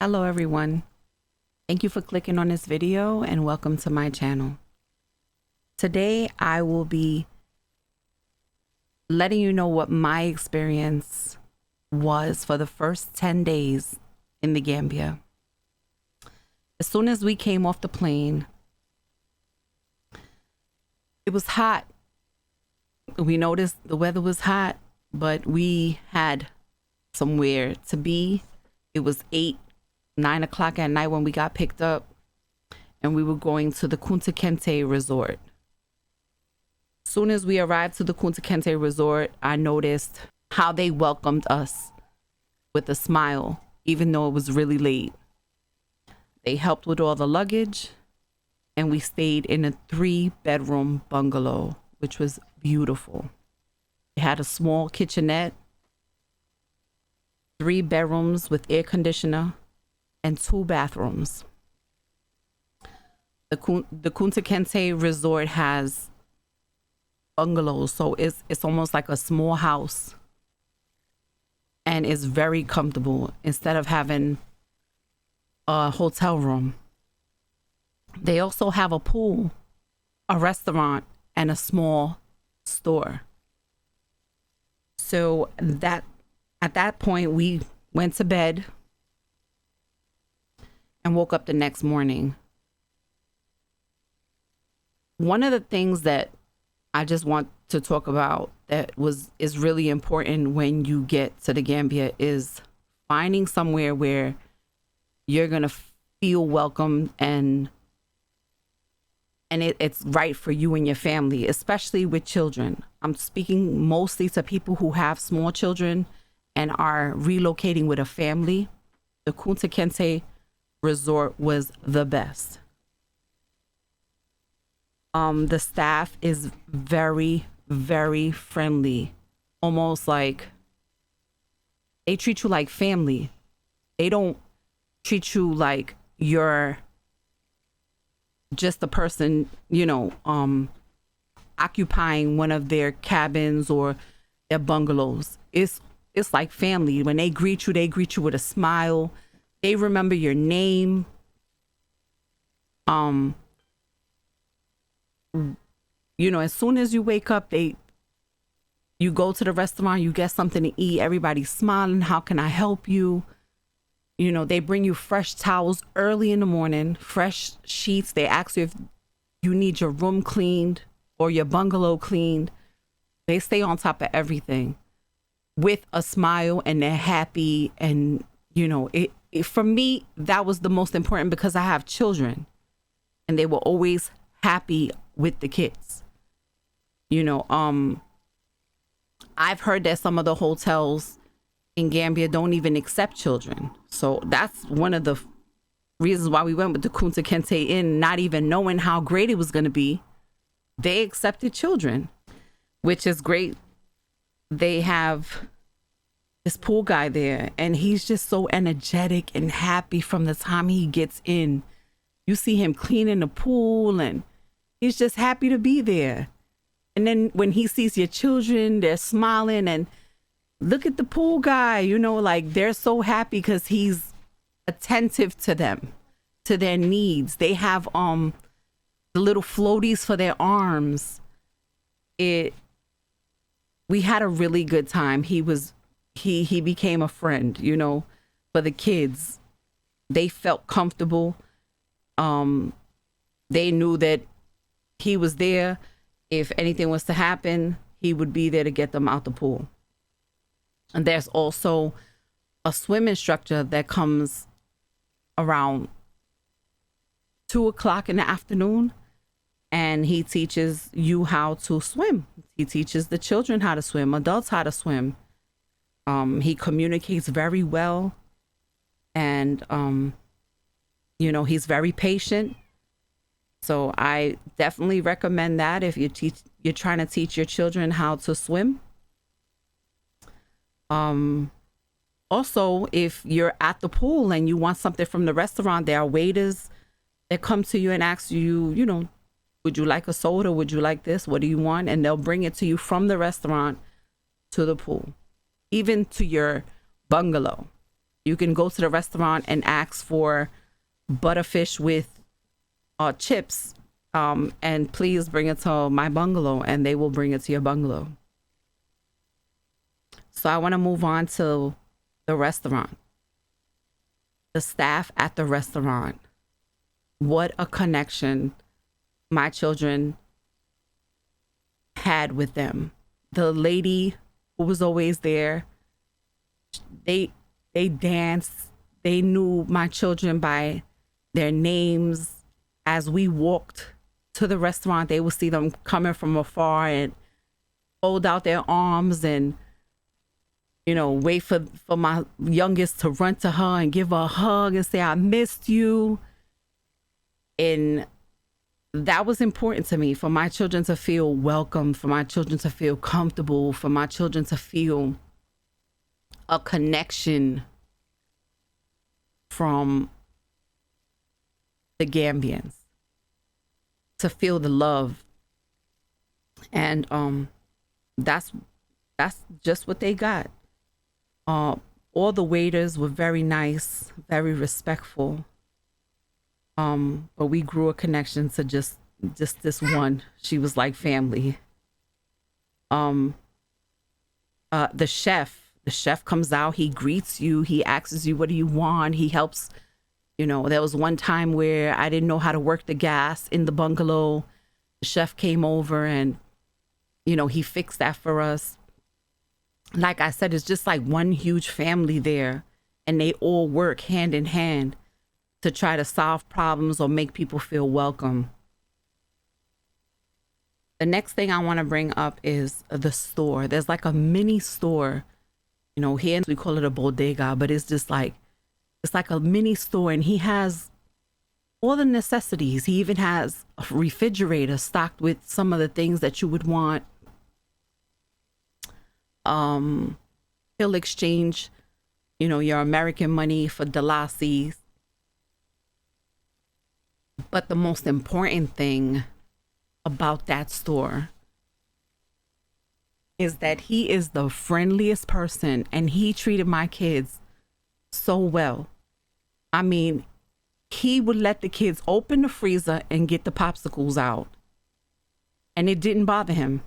Hello everyone. Thank you for clicking on this video and welcome to my channel. Today I will be letting you know what my experience was for the first 10 days in the Gambia. As soon as we came off the plane, it was hot. We noticed the weather was hot, but we had somewhere to be. It was 9 o'clock at night when we got picked up, and we were going to the Kunta Kinte resort. Soon as we arrived to the Kunta Kinte resort, I noticed how they welcomed us with a smile, even though it was really late. They helped with all the luggage, and we stayed in a 3-bedroom bungalow, which was beautiful. It had a small kitchenette, 3 bedrooms with air conditioner, and 2 bathrooms. The Kunta Kinte resort has bungalows, so it's almost like a small house, and it's very comfortable instead of having a hotel room. They also have a pool, a restaurant, and a small store. So at that point we went to bed and woke up the next morning. One of the things that I just want to talk about that is really important when you get to the Gambia is finding somewhere where you're gonna feel welcome and it's right for you and your family, especially with children. I'm speaking mostly to people who have small children and are relocating with a family. The Kunta Kinte resort was the best. The staff is very, very friendly, almost like they treat you like family. They don't treat you like you're just a person, occupying one of their cabins or their bungalows. It's like family. When they greet you with a smile. They remember your name. As soon as you wake up, you go to the restaurant, you get something to eat, everybody's smiling. How can I help you? They bring you fresh towels early in the morning, fresh sheets. They ask you if you need your room cleaned or your bungalow cleaned. They stay on top of everything with a smile, and they're happy. And, for me, that was the most important because I have children, and they were always happy with the kids. I've heard that some of the hotels in Gambia don't even accept children. So that's one of the reasons why we went with the Kunta Kinte Inn, not even knowing how great it was going to be. They accepted children, which is great. They have this pool guy there, and he's just so energetic and happy from the time he gets in. You see him cleaning the pool, and he's just happy to be there. And then when he sees your children, they're smiling and look at the pool guy, like they're so happy because he's attentive to them, to their needs. They have the little floaties for their arms. We had a really good time. He became a friend, for the kids. They felt comfortable. They knew that he was there. If anything was to happen, he would be there to get them out the pool. And there's also a swim instructor that comes around 2 o'clock in the afternoon, and he teaches you how to swim. He teaches the children how to swim, adults how to swim. He communicates very well, and he's very patient. So I definitely recommend that if you're trying to teach your children how to swim. Also, if you're at the pool and you want something from the restaurant, there are waiters that come to you and ask you, would you like a soda? Would you like this? What do you want? And they'll bring it to you from the restaurant to the pool, even to your bungalow. You can go to the restaurant and ask for butterfish with chips, and please bring it to my bungalow, and they will bring it to your bungalow. So I want to move on to the restaurant. The staff at the restaurant. What a connection my children had with them. The lady who was always there, they danced. They knew my children by their names. As we walked to the restaurant, they would see them coming from afar and hold out their arms and, you know, wait for my youngest to run to her and give her a hug and say, I missed you. And that was important to me, for my children to feel welcome, for my children to feel comfortable, for my children to feel a connection from the Gambians, to feel the love. And that's just what they got. All the waiters were very nice, very respectful. But we grew a connection to just this one. She was like family. The chef comes out, he greets you, he asks you, what do you want? He helps. You know, there was one time where I didn't know how to work the gas in the bungalow. The chef came over and, you know, he fixed that for us. Like I said, it's just like one huge family there, and they all work hand in hand to try to solve problems or make people feel welcome. The next thing I want to bring up is the store. There's like a mini store, you know, here we call it a bodega, but it's just like, it's like a mini store, and he has all the necessities. He even has a refrigerator stocked with some of the things that you would want. He'll exchange, you know, your American money for dalasi. But the most important thing about that store is that he is the friendliest person, and he treated my kids so well. I mean, he would let the kids open the freezer and get the popsicles out, and it didn't bother him.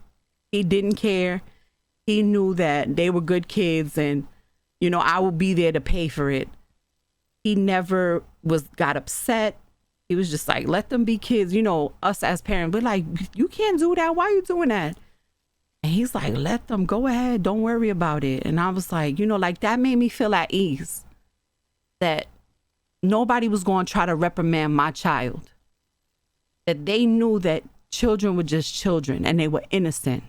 He didn't care. He knew that they were good kids, and, you know, I would be there to pay for it. He never got upset. He was just like, let them be kids. You know, us as parents, we're like, you can't do that. Why are you doing that? And he's like, let them, go ahead. Don't worry about it. And I was like, you know, like, that made me feel at ease that nobody was going to try to reprimand my child. That they knew that children were just children and they were innocent.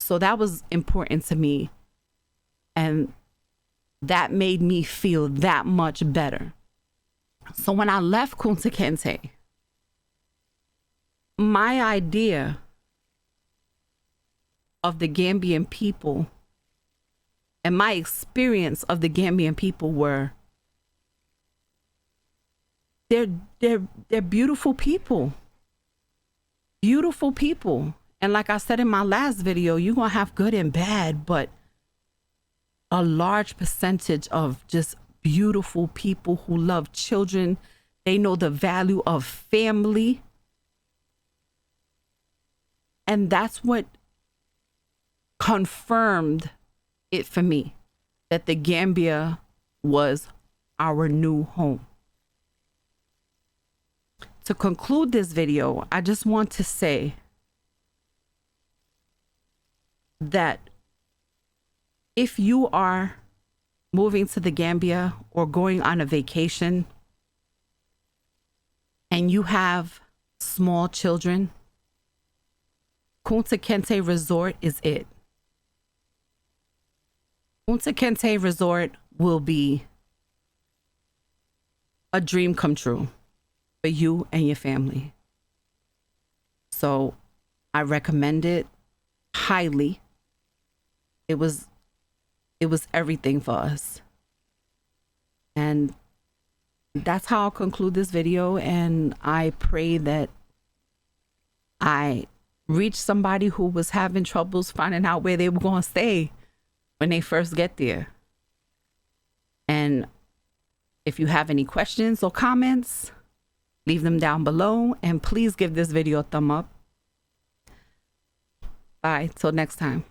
So that was important to me. And that made me feel that much better. So when I left Kunta Kinte, my idea of the Gambian people and my experience of the Gambian people were, they're beautiful people. Beautiful people. And like I said in my last video, you're going to have good and bad, but a large percentage of just beautiful people who love children. They know the value of family. And that's what confirmed it for me, that the Gambia was our new home. To conclude this video, I just want to say that if you are moving to the Gambia or going on a vacation and you have small children, Kunta Kinte Resort is it. Kunta Kinte Resort will be a dream come true for you and your family. So I recommend it highly. It was everything for us. And that's how I'll conclude this video. And I pray that I reach somebody who was having troubles finding out where they were going to stay when they first get there. And if you have any questions or comments, leave them down below. And please give this video a thumb up. Bye. Till next time.